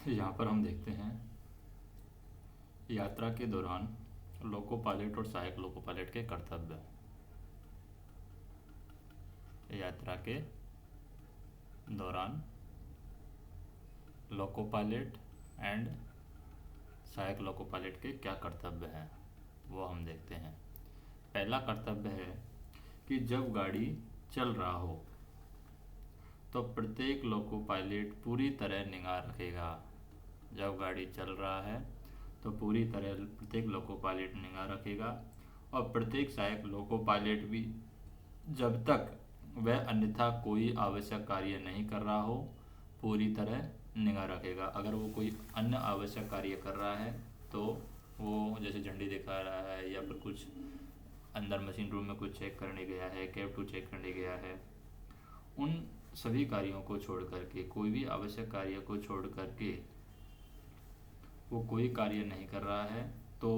यहाँ पर हम देखते हैं यात्रा के दौरान लोको पायलट और सहायक लोको पायलट के कर्तव्य। यात्रा के दौरान लोको पायलट एंड सहायक लोको पायलट के क्या कर्तव्य हैं वो हम देखते हैं। पहला कर्तव्य है कि जब गाड़ी चल रहा हो तो प्रत्येक लोको पायलट पूरी तरह निगाह रखेगा। जब गाड़ी चल रहा है तो पूरी तरह प्रत्येक लोको पायलट निगाह रखेगा और प्रत्येक सहायक लोको पायलट भी जब तक वह अन्यथा कोई आवश्यक कार्य नहीं कर रहा हो पूरी तरह निगाह रखेगा। अगर वो कोई अन्य आवश्यक कार्य कर रहा है तो वो जैसे झंडी दिखा रहा है या फिर कुछ अंदर मशीन रूम में कुछ चेक करने गया है, कैब टू चेक करने गया है, उन सभी कार्यों को छोड़ करके, कोई भी आवश्यक कार्य को छोड़ करके वो कोई कार्य नहीं कर रहा है तो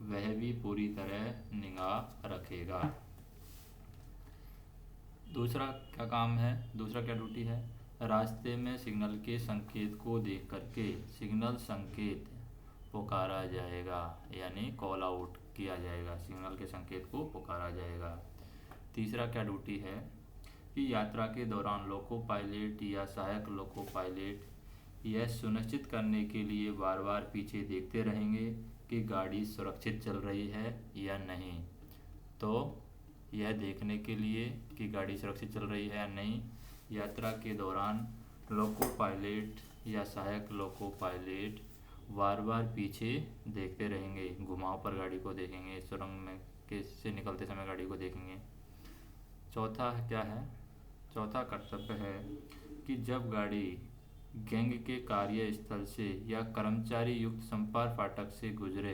वह भी पूरी तरह निगाह रखेगा। दूसरा क्या काम है, दूसरा क्या ड्यूटी है? रास्ते में सिग्नल के संकेत को देख करके सिग्नल संकेत पुकारा जाएगा, यानी कॉल आउट किया जाएगा, सिग्नल के संकेत को पुकारा जाएगा। तीसरा क्या ड्यूटी है कि यात्रा के दौरान लोको पायलट या सहायक लोको पायलट यह सुनिश्चित करने के लिए बार बार पीछे देखते रहेंगे कि गाड़ी सुरक्षित चल रही है या नहीं। तो यह देखने के लिए कि गाड़ी सुरक्षित चल रही है या नहीं, यात्रा के दौरान लोको पायलट या सहायक लोको पायलट बार बार पीछे देखते रहेंगे, घुमाव पर गाड़ी को देखेंगे, सुरंग में से निकलते समय गाड़ी को देखेंगे। चौथा क्या है? चौथा कर्तव्य है कि जब गाड़ी गैंग के कार्यस्थल से या कर्मचारी युक्त संपर्क फाटक से गुजरे,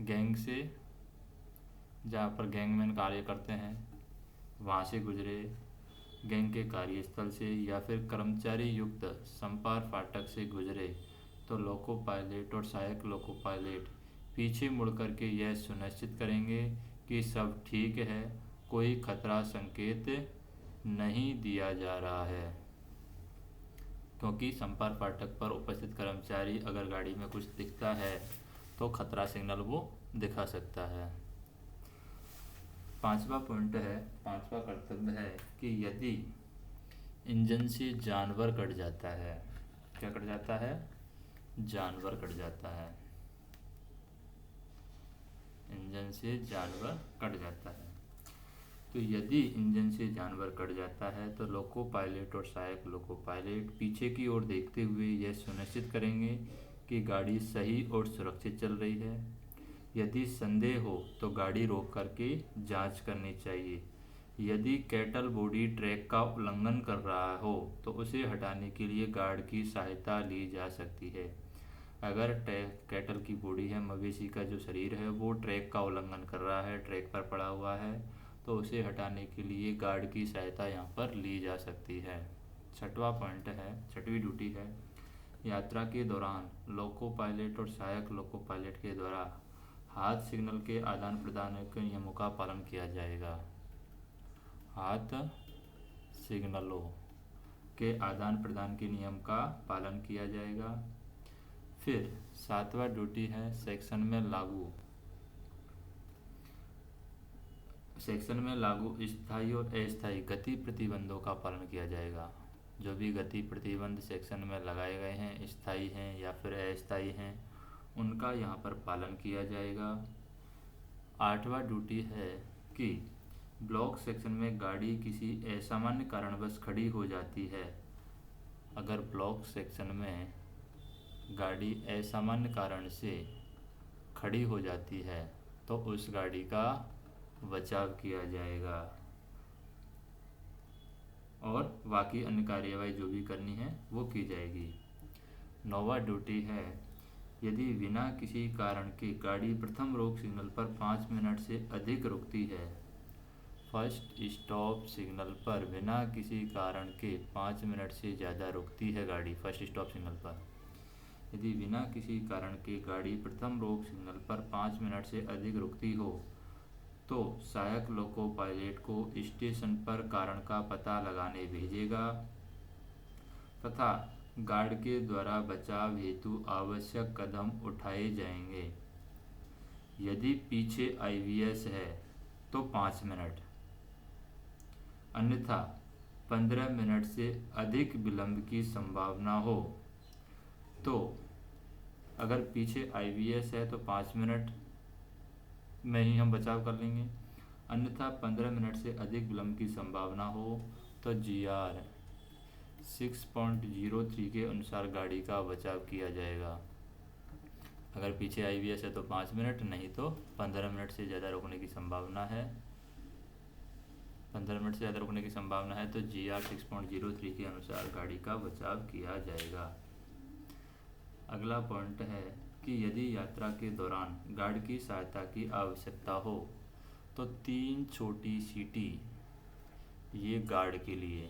गैंग से जहाँ पर गैंगमैन कार्य करते हैं वहाँ से गुजरे, गैंग के कार्यस्थल से या फिर कर्मचारी युक्त संपर्क फाटक से गुजरे तो लोको पायलट और सहायक लोको पायलट पीछे मुड़ करके यह सुनिश्चित करेंगे कि सब ठीक है, कोई खतरा संकेत नहीं दिया जा रहा है। क्योंकि संपर्क फाटक पर उपस्थित कर्मचारी अगर गाड़ी में कुछ दिखता है तो खतरा सिग्नल वो दिखा सकता है। पांचवा पॉइंट है, पांचवा कर्तव्य है कि यदि इंजन से जानवर कट जाता है, क्या कट जाता है? जानवर कट जाता है, इंजन से जानवर कट जाता है। तो यदि इंजन से जानवर कट जाता है तो लोको पायलट और सहायक लोको पायलट पीछे की ओर देखते हुए यह सुनिश्चित करेंगे कि गाड़ी सही और सुरक्षित चल रही है। यदि संदेह हो तो गाड़ी रोक करके जांच करनी चाहिए। यदि कैटल बॉडी ट्रैक का उल्लंघन कर रहा हो तो उसे हटाने के लिए गार्ड की सहायता ली जा सकती है। अगर कैटल की बॉडी है, मवेशी का जो शरीर है वो ट्रैक का उल्लंघन कर रहा है, ट्रैक पर पड़ा हुआ है, तो उसे हटाने के लिए गार्ड की सहायता यहाँ पर ली जा सकती है। छठवां पॉइंट है, छठवीं ड्यूटी है, यात्रा के दौरान लोको पायलट और सहायक लोको पायलट के द्वारा हाथ सिग्नल के आदान प्रदान के नियमों का पालन किया जाएगा। हाथ सिग्नलों के आदान प्रदान के नियम का पालन किया जाएगा। फिर सातवां ड्यूटी है सेक्शन में लागू स्थायी और अस्थायी गति प्रतिबंधों का पालन किया जाएगा। जो भी गति प्रतिबंध सेक्शन में लगाए गए हैं, स्थायी हैं या फिर अस्थायी हैं, उनका यहाँ पर पालन किया जाएगा। आठवां ड्यूटी है कि ब्लॉक सेक्शन में गाड़ी किसी असामान्य कारणवश खड़ी हो जाती है। अगर ब्लॉक सेक्शन में गाड़ी असामान्य कारण से खड़ी हो जाती है तो उस गाड़ी का बचाव किया जाएगा और बाकी अन्य कार्यवाही जो भी करनी है वो की जाएगी। नौवां ड्यूटी है, यदि बिना किसी कारण के गाड़ी प्रथम रोक सिग्नल पर 5 मिनट से अधिक रुकती है, फर्स्ट स्टॉप सिग्नल पर बिना किसी कारण के 5 मिनट से ज़्यादा रुकती है गाड़ी फर्स्ट स्टॉप सिग्नल पर, यदि बिना किसी कारण के गाड़ी प्रथम रोक सिग्नल पर 5 मिनट से अधिक रुकती हो तो सहायक लोको पायलट को स्टेशन पर कारण का पता लगाने भेजेगा तथा गार्ड के द्वारा बचाव हेतु आवश्यक कदम उठाए जाएंगे। यदि पीछे IVS है तो 5 मिनट, अन्यथा 15 मिनट से अधिक विलंब की संभावना हो तो अगर पीछे IVS है तो 5 मिनट में ही हम बचाव कर लेंगे, अन्यथा 15 मिनट से अधिक विलंब की संभावना हो तो GR 6.03 के अनुसार गाड़ी का बचाव किया जाएगा। अगर पीछे IVS है तो 5 मिनट, नहीं तो 15 मिनट से ज़्यादा रोकने की संभावना है। 15 मिनट से ज़्यादा रोकने की संभावना है तो GR 6.03 के अनुसार गाड़ी का बचाव किया जाएगा। अगला पॉइंट है कि यदि यात्रा के दौरान गार्ड की सहायता की आवश्यकता हो तो 3 छोटी सीटी ये गार्ड के लिए,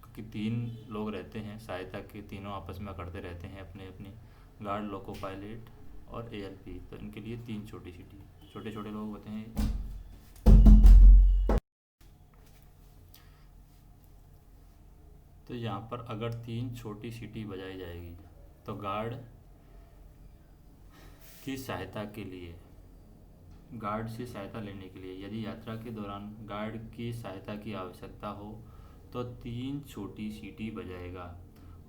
क्योंकि 3 लोग रहते हैं सहायता के, तीनों आपस में करते रहते हैं अपने अपने, गार्ड, लोको पायलट और ALP, तो इनके लिए 3 छोटी सीटी, छोटे छोटे लोग होते हैं। तो यहाँ पर अगर 3 छोटी सीटी बजाई जाएगी तो गार्ड की सहायता के लिए, गार्ड से सहायता लेने के लिए यदि यात्रा के दौरान गार्ड की सहायता की आवश्यकता हो तो 3 छोटी सीटी बजाएगा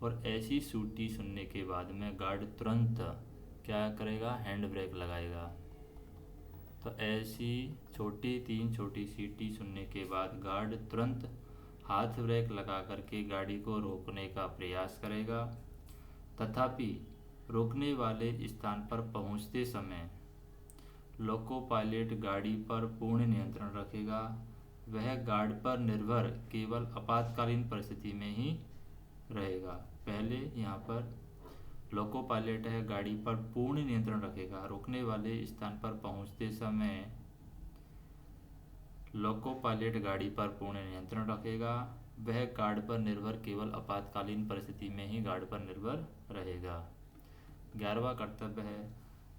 और ऐसी सीटी सुनने के बाद में गार्ड तुरंत क्या करेगा, हैंड ब्रेक लगाएगा। तो ऐसी 3 छोटी सीटी सुनने के बाद गार्ड तुरंत हाथ ब्रेक लगा करके गाड़ी को रोकने का प्रयास करेगा। तथापि रोकने वाले स्थान पर पहुंचते समय लोको पायलट गाड़ी पर पूर्ण नियंत्रण रखेगा। वह गार्ड पर निर्भर केवल आपातकालीन परिस्थिति में ही रहेगा। पहले यहाँ पर लोको पायलट है, गाड़ी पर पूर्ण नियंत्रण रखेगा। रोकने वाले स्थान पर पहुंचते समय लोको पायलट गाड़ी पर पूर्ण नियंत्रण रखेगा। वह गार्ड पर निर्भर केवल आपातकालीन परिस्थिति में ही गार्ड पर निर्भर रहेगा। 11वां कर्तव्य है,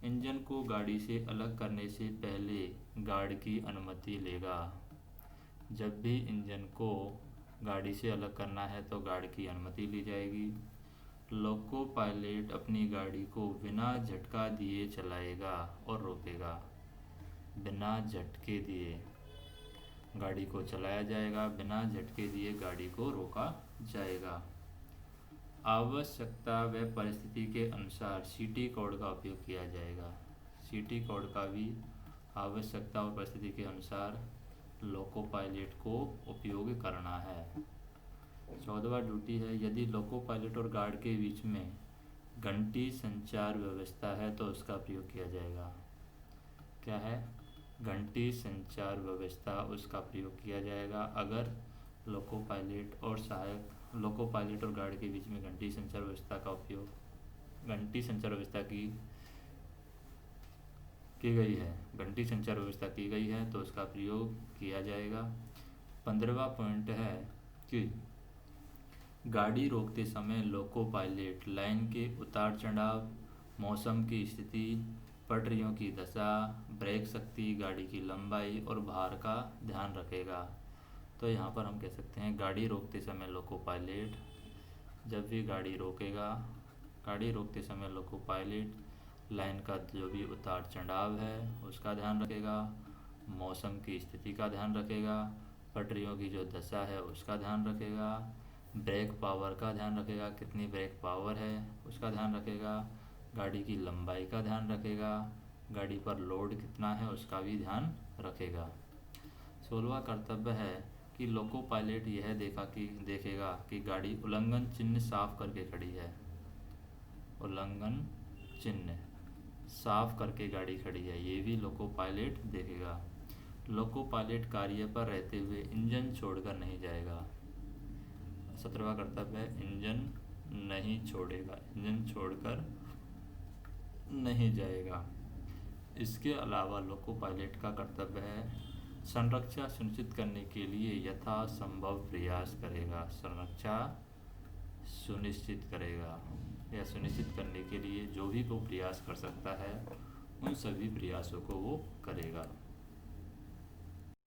इंजन को गाड़ी से अलग करने से पहले गार्ड की अनुमति लेगा। जब भी इंजन को गाड़ी से अलग करना है तो गार्ड की अनुमति ली जाएगी। लोको पायलट अपनी गाड़ी को बिना झटका दिए चलाएगा और रोकेगा। बिना झटके दिए गाड़ी को चलाया जाएगा, बिना झटके दिए गाड़ी को रोका जाएगा। आवश्यकता व परिस्थिति के अनुसार सीटी कोड का उपयोग किया जाएगा। सीटी कोड का भी आवश्यकता और परिस्थिति के अनुसार लोको पायलट को उपयोग करना है। 14वां ड्यूटी है, यदि लोको पायलट और गार्ड के बीच में घंटी संचार व्यवस्था है तो उसका प्रयोग किया जाएगा। क्या है? घंटी संचार व्यवस्था, उसका प्रयोग किया जाएगा। अगर लोको पायलट और सहायक, लोको पायलट और गार्ड के बीच में घंटी संचार व्यवस्था का उपयोग, घंटी संचार व्यवस्था की गई है, घंटी संचार व्यवस्था की गई है तो उसका प्रयोग किया जाएगा। 15वां पॉइंट है कि गाड़ी रोकते समय लोको पायलट लाइन के उतार चढ़ाव, मौसम की स्थिति, पटरियों की दशा, ब्रेक शक्ति, गाड़ी की लंबाई और भार का ध्यान रखेगा। तो यहाँ पर हम कह सकते हैं गाड़ी रोकते समय लोको पायलट, जब भी गाड़ी रोकेगा, गाड़ी रोकते समय लोको पायलट लाइन का जो भी उतार चढ़ाव है उसका ध्यान रखेगा, मौसम की स्थिति का ध्यान रखेगा, पटरियों की जो दशा है उसका ध्यान रखेगा, ब्रेक पावर का ध्यान रखेगा, कितनी ब्रेक पावर है उसका ध्यान रखेगा, गाड़ी की लंबाई का ध्यान रखेगा, गाड़ी पर लोड कितना है उसका भी ध्यान रखेगा। 16वां कर्तव्य है कि लोको पायलट यह देखेगा कि गाड़ी उल्लंघन चिन्ह साफ करके खड़ी है। उल्लंघन चिन्ह साफ करके गाड़ी खड़ी है, ये भी लोको पायलट देखेगा। लोको पायलट कार्य पर रहते हुए इंजन छोड़कर नहीं जाएगा। 17वां कर्तव्य है, इंजन नहीं छोड़ेगा, इंजन छोड़कर नहीं जाएगा। इसके अलावा लोको पायलट का कर्तव्य है संरक्षा सुनिश्चित करने के लिए यथासंभव प्रयास करेगा। संरक्षा सुनिश्चित करेगा या सुनिश्चित करने के लिए जो भी वो प्रयास कर सकता है उन सभी प्रयासों को वो करेगा।